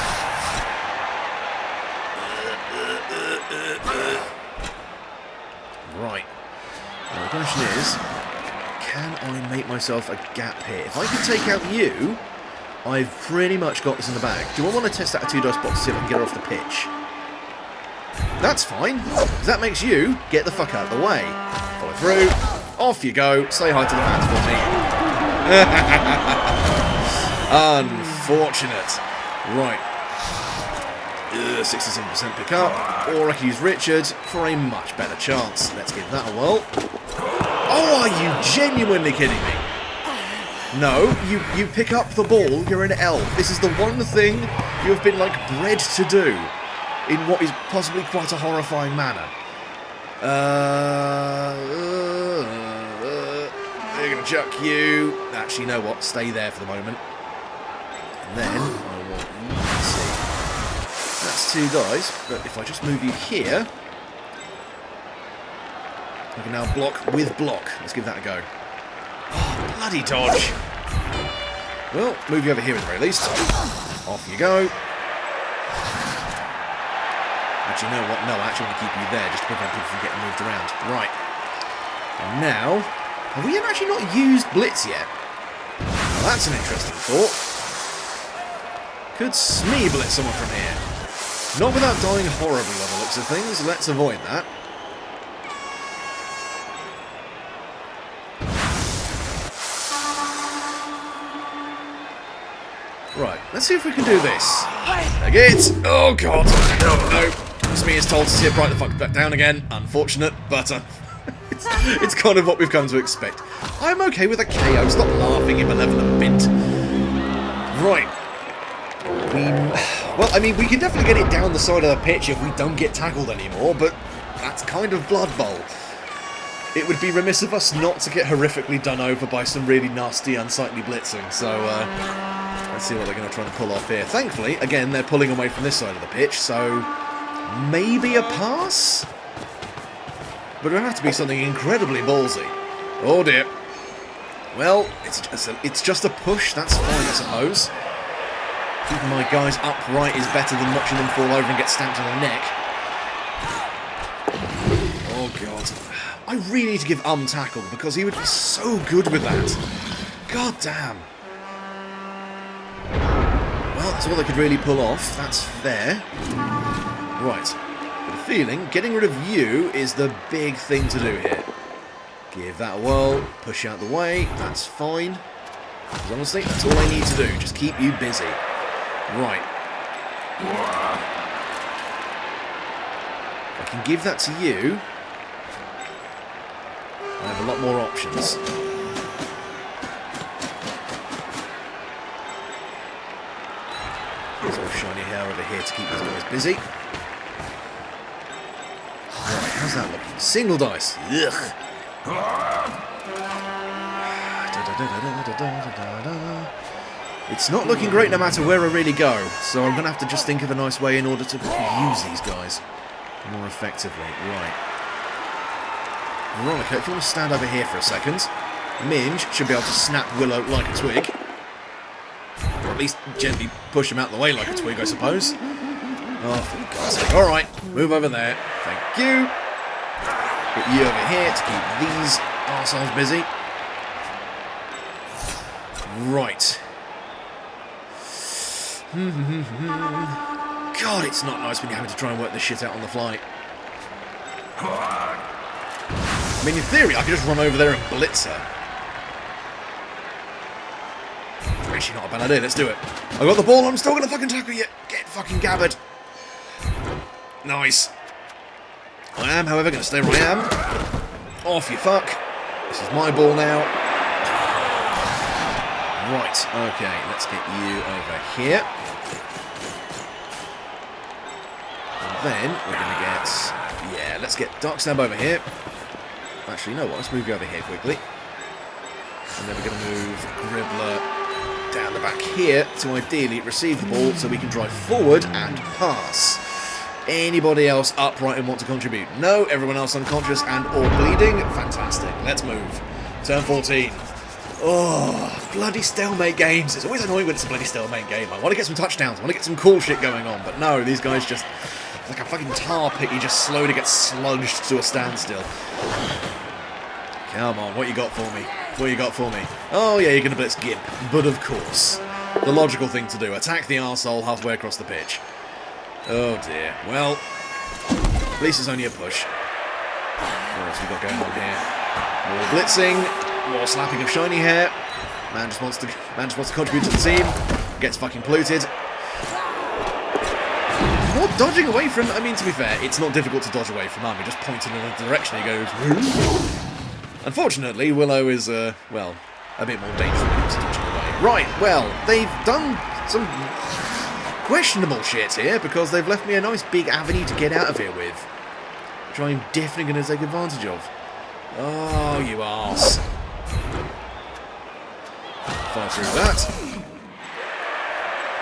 Right. Now the question is, can I make myself a gap here? If I could take out you, I've pretty much got this in the bag. Do I want to test out a 2-dice box to see if I can get her off the pitch? That's fine, because that makes you get the fuck out of the way. Follow through. Off you go. Say hi to the fans for me. Unfortunate. Right. 67% pick up. Or I can use Richard for a much better chance. Let's give that a whirl. Oh, are you genuinely kidding me? No, you pick up the ball, you're an elf. This is the one thing you have been, like, bred to do in what is possibly quite a horrifying manner. They're going to chuck you. Actually, you know what? Stay there for the moment. And then I want you to see. That's 2 dice, but if I just move you here, I can now block with block. Let's give that a go. Oh, bloody dodge. Well, move you over here at the very least. Off you go. Actually, you know what? No, I actually want to keep you there just to prevent people from getting moved around. Right. And now, have we actually not used Blitz yet? Well, that's an interesting thought. Could Smee blitz someone from here? Not without dying horribly by the looks of things. Let's avoid that. Right, let's see if we can do this. Again. Oh god. No. Smee is told to sit right the fuck back down again. Unfortunate, but it's kind of what we've come to expect. I'm okay with a KO. Stop laughing, you malevolent bint. Right. Well, I mean, we can definitely get it down the side of the pitch if we don't get tackled anymore, but that's kind of Blood Bowl. It would be remiss of us not to get horrifically done over by some really nasty, unsightly blitzing, so let's see what they're going to try and pull off here. Thankfully, again, they're pulling away from this side of the pitch, so maybe a pass? But it would have to be something incredibly ballsy. Oh dear. Well, it's just a push, that's fine, I suppose. Keeping my guys upright is better than watching them fall over and get stamped on the neck. Oh god. I really need to give tackle because he would be so good with that. God damn. Well, that's all they could really pull off. That's fair. Right. Got a feeling getting rid of you is the big thing to do here. Give that a whirl. Push out the way. That's fine. Because honestly, that's all I need to do. Just keep you busy. Right. If I can give that to you, I have a lot more options. There's all shiny hair over here to keep these guys busy. Right, how's that looking? Single dice. Ugh. It's not looking great no matter where I really go, so I'm going to have to just think of a nice way in order to use these guys more effectively. Right. Veronica, if you want to stand over here for a second, Minge should be able to snap Willow like a twig. Or at least gently push him out of the way like a twig, I suppose. Oh, for God's sake. Alright, move over there. Thank you. Get you over here to keep these arseholes busy. God, it's not nice when you're having to try and work this shit out on the fly. I mean, in theory, I could just run over there and blitz her. Actually, not a bad idea. Let's do it. I got the ball. I'm still going to fucking tackle you. Get fucking gabbered. Nice. I am, however, going to stay where I am. Off you fuck. This is my ball now. Right. Okay. Let's get you over here. And then we're going to get... Yeah, let's get Dark Stab over here. Actually, you know what? Let's move you over here quickly. And then we're going to move Gribbler down the back here to ideally receive the ball so we can drive forward and pass. Anybody else upright and want to contribute? No, everyone else unconscious and or bleeding? Fantastic. Let's move. Turn 14. Oh, bloody stalemate games. It's always annoying when it's a bloody stalemate game. I want to get some touchdowns. I want to get some cool shit going on. But no, these guys just... like a fucking tar pit, you just slowly get sludged to a standstill. Come on, what you got for me? What you got for me? Oh yeah, you're going to blitz Gimp. But of course, the logical thing to do. Attack the arsehole halfway across the pitch. Oh dear. Well, at least it's only a push. What else we got going on here? More blitzing, more slapping of shiny hair. Man just wants to contribute to the team. Gets fucking polluted. More dodging away from... I mean, to be fair, it's not difficult to dodge away from Army. Just pointing in a direction he goes... Unfortunately, Willow is, well, a bit more dangerous when it comes to dodging away. Right, well, they've done some questionable shit here because they've left me a nice big avenue to get out of here with. Which I'm definitely going to take advantage of. Oh, you arse. Fire through that.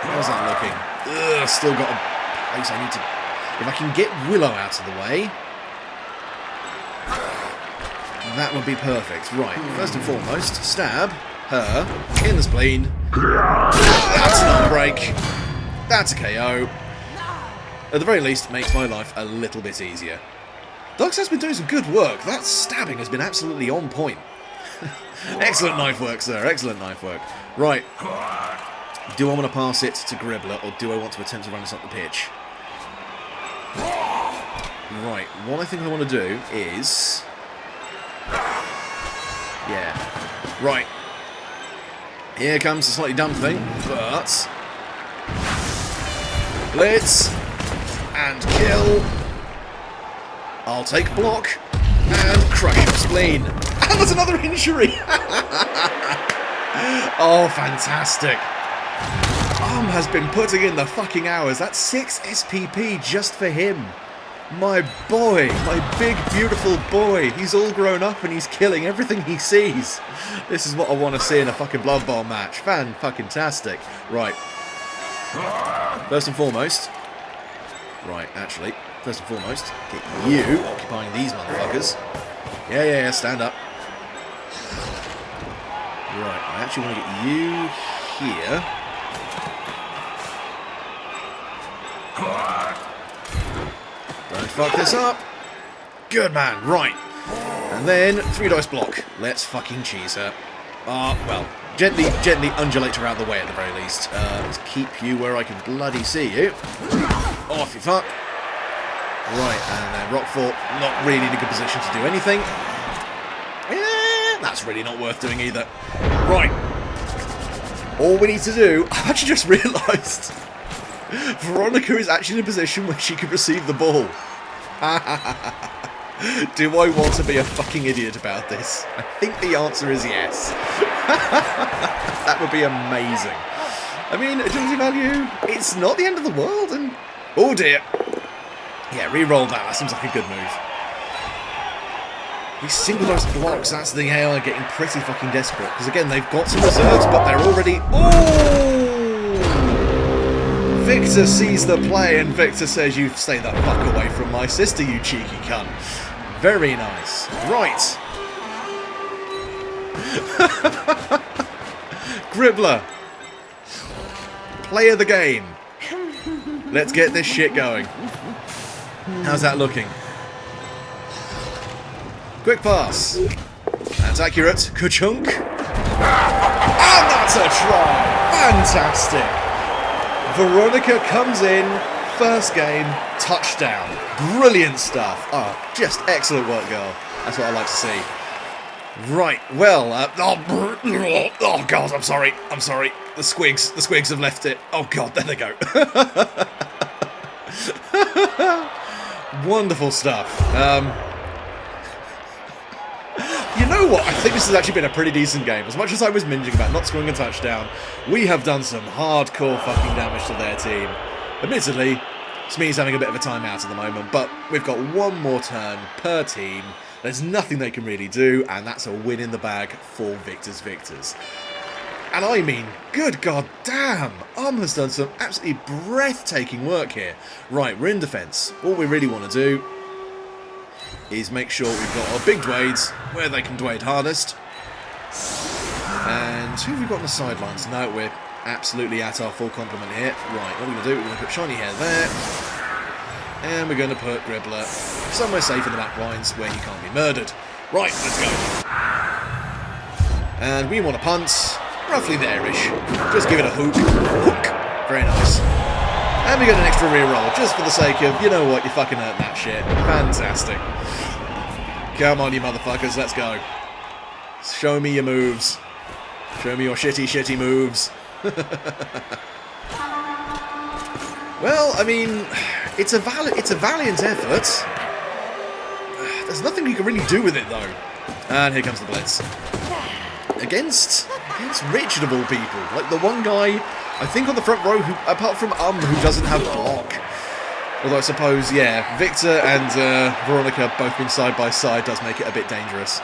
How's that looking? Ugh, still got a... place I need to... If I can get Willow out of the way, that would be perfect. Right, first and foremost, stab her in the spleen. That's an arm break. That's a KO. At the very least, makes my life a little bit easier. Dogs has been doing some good work. That stabbing has been absolutely on point. Excellent knife work, sir. Excellent knife work. Right. Do I want to pass it to Gribbler, or do I want to attempt to run this up the pitch? Right, what I think I want to do is... yeah. Right. Here comes the slightly dumb thing, but... blitz. And kill. I'll take block. And crush your spleen. And there's another injury! Oh, fantastic. Has been putting in the fucking hours. That's 6 SPP just for him. My boy, my big beautiful boy. He's all grown up and he's killing everything he sees. This is what I want to see in a fucking Blood Bowl match. Fan-fucking-tastic. Right. First and foremost. Right, actually. First and foremost, get you occupying these motherfuckers. Yeah, stand up. Right, I actually want to get you here. Don't fuck this up. Good man, right. And then 3 dice block. Let's fucking cheese her. Well, gently undulate her out of the way at the very least. Let's keep you where I can bloody see you. Off you fuck. Right, and then Rockfort, not really in a good position to do anything. That's really not worth doing either. Right. All we need to do, I've actually just realised, Veronica is actually in a position where she can receive the ball. Do I want to be a fucking idiot about this? I think the answer is yes. That would be amazing. I mean, agility value, it's not the end of the world, and... oh dear. Yeah, re-roll that. That seems like a good move. These single dice blocks, that's the AI getting pretty fucking desperate. Because again, they've got some reserves, but they're already... oh! Victor sees the play, and Victor says, you stay the fuck away from my sister, you cheeky cunt. Very nice. Right. Gribbler. Play of the game. Let's get this shit going. How's that looking? Quick pass. That's accurate. Ka-chunk. And that's a try. Fantastic. Veronica comes in, first game, touchdown. Brilliant stuff. Oh, just excellent work, girl. That's what I like to see. Right, well, oh God, I'm sorry. The squigs have left it. Oh God, there they go. Wonderful stuff. You know what? I think this has actually been a pretty decent game. As much as I was whinging about not scoring a touchdown, we have done some hardcore fucking damage to their team. Admittedly, Smee's having a bit of a timeout at the moment, but we've got one more turn per team. There's nothing they can really do, and that's a win in the bag for Victors. And I mean, good god damn, has done some absolutely breathtaking work here. Right, we're in defence. All we really want to do is make sure we've got our big Dwades where they can Dwade hardest. And who have we got on the sidelines? No, we're absolutely at our full complement here. Right, what are we going to do? We're going to put Shiny Hair there. And we're going to put Gribbler somewhere safe in the back lines where he can't be murdered. Right, let's go. And we want to punt. Roughly there-ish. Just give it a hook. Very nice. And we get an extra reroll, just for the sake of, you know what, you fucking earned that shit. Fantastic. Come on, you motherfuckers, let's go. Show me your moves. Show me your shitty moves. Well, I mean, it's a valiant effort. There's nothing you can really do with it, though. And here comes the blitz. Against Richard of all people. Like the one guy, I think on the front row, who, apart from who doesn't have block. Although I suppose, yeah, Victor and Veronica both being side by side does make it a bit dangerous.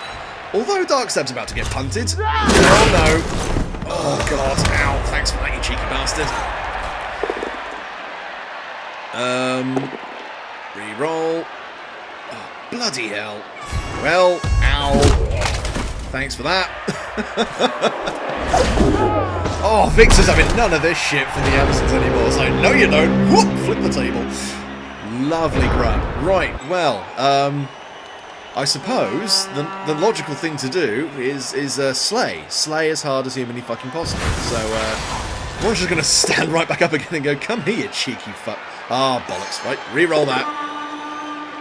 Although Darkstab's about to get punted. Oh no. Oh god, ow. Thanks for that, you cheeky bastard. Reroll. Oh, bloody hell. Well, ow. Thanks for that. Oh, Victor's having none of this shit from the Amazons anymore. So no, you don't. Whoop, flip the table. Lovely grab. Right, well, I suppose the logical thing to do is slay. Slay as hard as humanly fucking possible. So, we're just going to stand right back up again and go, come here, you cheeky fuck. Ah, bollocks. Right, re-roll that.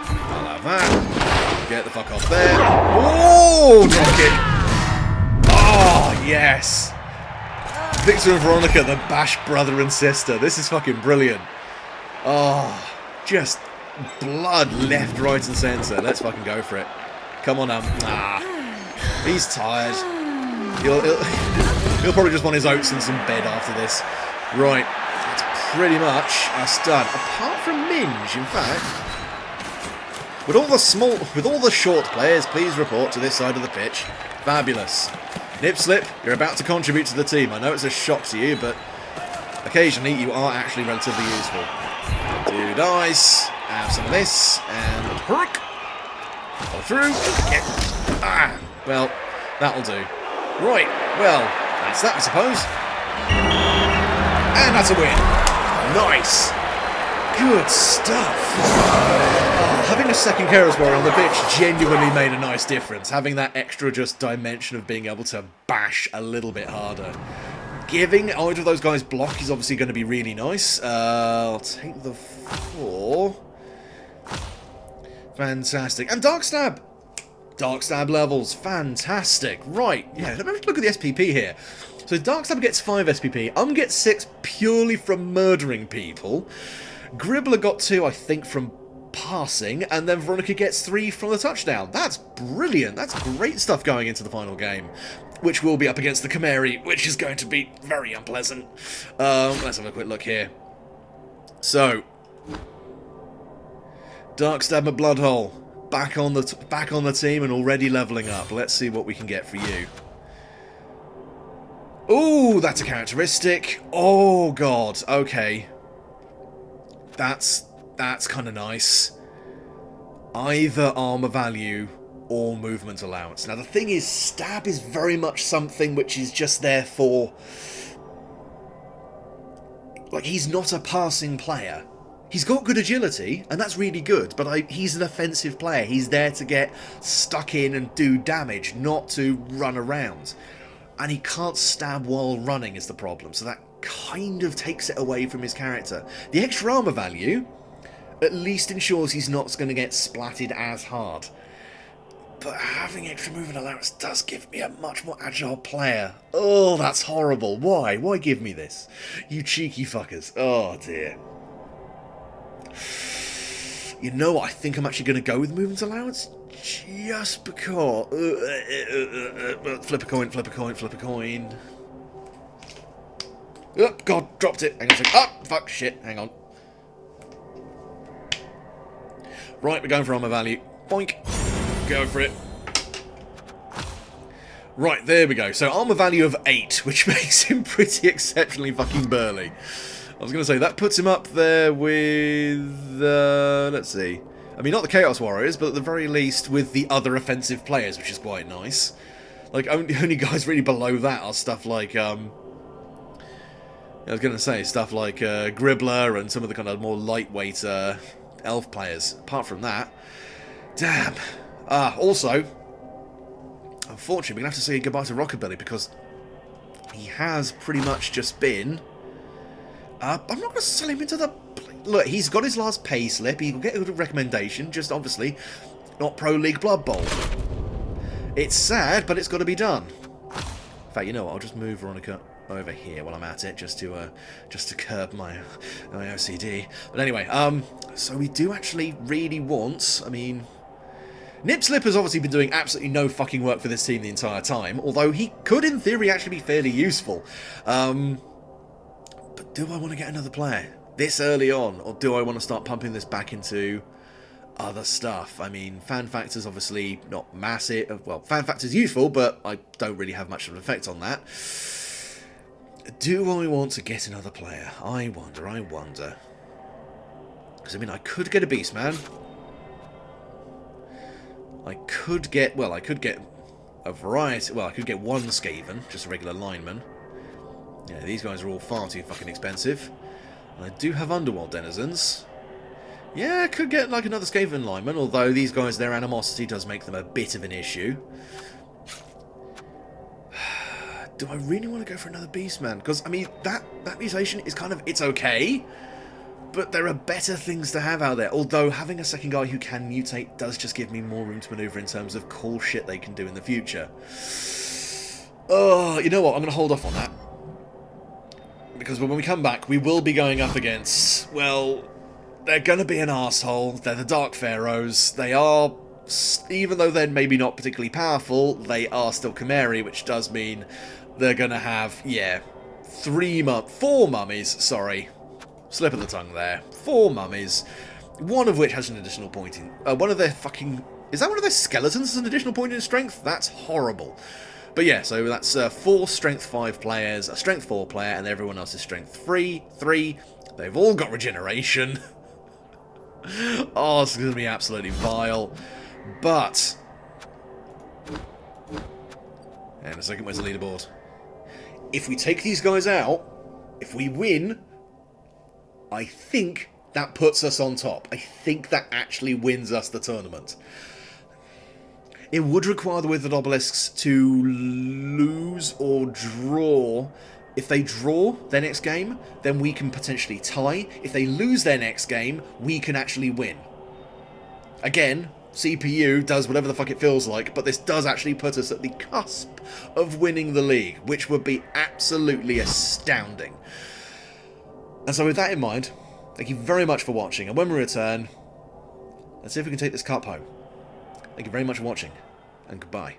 I'll have that. Get the fuck off there. Oh, knock it. Oh, yes. Victor and Veronica, the Bash brother and sister. This is fucking brilliant. Oh, just blood left, right and centre. Let's fucking go for it. Come on, he's tired. He'll probably just want his oats and some bed after this. Right, that's pretty much us done. Apart from Minge, in fact. With all the short players, please report to this side of the pitch. Fabulous. Nip Slip, you're about to contribute to the team. I know it's a shock to you, but occasionally you are actually relatively useful. Do dice, have some of this, and hook. Go through. Yeah. Well, that'll do. Right, well, that's that, I suppose. And that's a win. Nice. Good stuff. Having a second Kera's Warrior on the pitch genuinely made a nice difference. Having that extra just dimension of being able to bash a little bit harder. Giving either of those guys block is obviously going to be really nice. I'll take the 4. Fantastic. And Darkstab. Darkstab levels. Fantastic. Right. Yeah, let me look at the SPP here. So Darkstab gets 5 SPP. Gets 6 purely from murdering people. Gribbler got 2, I think, from passing, and then Veronica gets 3 from the touchdown. That's brilliant. That's great stuff going into the final game, which will be up against the Chimeri, which is going to be very unpleasant. Let's have a quick look here. So, Darkstab and Bloodhole back on the team and already leveling up. Let's see what we can get for you. Ooh, that's a characteristic. Oh god. Okay. That's kind of nice. Either armor value or movement allowance. Now the thing is, stab is very much something which is just there for... Like, he's not a passing player. He's got good agility, and that's really good, but he's an offensive player. He's there to get stuck in and do damage, not to run around. And he can't stab while running is the problem, so that kind of takes it away from his character. The extra armor value at least ensures he's not going to get splatted as hard. But having extra movement allowance does give me a much more agile player. Oh, that's horrible. Why? Why give me this? You cheeky fuckers. Oh, dear. You know what? I think I'm actually going to go with movement allowance. Just because... flip a coin, flip a coin, flip a coin. Oh, God, dropped it. Hang on a second. Oh, fuck, shit. Hang on. Right, we're going for armor value. Boink. Go for it. Right, there we go. So armor value of 8, which makes him pretty exceptionally fucking burly. I was going to say, that puts him up there with... let's see. I mean, not the Chaos Warriors, but at the very least with the other offensive players, which is quite nice. Like, only guys really below that are stuff like... I was going to say, stuff like Gribbler and some of the kind of more lightweight elf players. Apart from that... Damn. Also, unfortunately, we're going to have to say goodbye to Rockabilly because he has pretty much just been... I'm not going to sell him into the... Look, he's got his last pay slip. He will get a good recommendation. Just obviously not Pro League Blood Bowl. It's sad, but it's got to be done. In fact, you know what? I'll just move Veronica over here while I'm at it, just to curb my OCD. But anyway, so we do actually really want... I mean, Nip Slip has obviously been doing absolutely no fucking work for this team the entire time. Although he could, in theory, actually be fairly useful. But do I want to get another player this early on, or do I want to start pumping this back into other stuff? I mean, fan factor's obviously not massive. Well, fan factor's useful, but I don't really have much of an effect on that. Do I want to get another player? I wonder. Because, I mean, I could get a Beastman. I could get a variety. Well, I could get one Skaven, just a regular lineman. Yeah, these guys are all far too fucking expensive. And I do have Underworld Denizens. Yeah, I could get like another Skaven lineman, although these guys, their animosity does make them a bit of an issue. Do I really want to go for another Beastman? Because, I mean, that mutation is kind of... It's okay, but there are better things to have out there. Although, having a second guy who can mutate does just give me more room to maneuver in terms of cool shit they can do in the future. Oh, you know what? I'm going to hold off on that. Because when we come back, we will be going up against... Well, they're going to be an arsehole. They're the Dark Pharaohs. They are... Even though they're maybe not particularly powerful, they are still Chimeri, which does mean they're going to have, yeah, 4 mummies, sorry. Slip of the tongue there. 4 mummies. One of which has an additional point in... one of their fucking... Is that one of their skeletons has an additional point in strength? That's horrible. But yeah, so that's 4 strength 5 players, a strength 4 player, and everyone else is strength 3. They've all got regeneration. Oh, it's going to be absolutely vile. But... And a second, where's the leaderboard? If we take these guys out, if we win, I think that puts us on top. I think that actually wins us the tournament. It would require the Withered Obelisks to lose or draw. If they draw their next game, then we can potentially tie. If they lose their next game, we can actually win. Again, CPU does whatever the fuck it feels like, but this does actually put us at the cusp of winning the league, which would be absolutely astounding. And so with that in mind, thank you very much for watching, and when we return, let's see if we can take this cup home. Thank you very much for watching, and goodbye.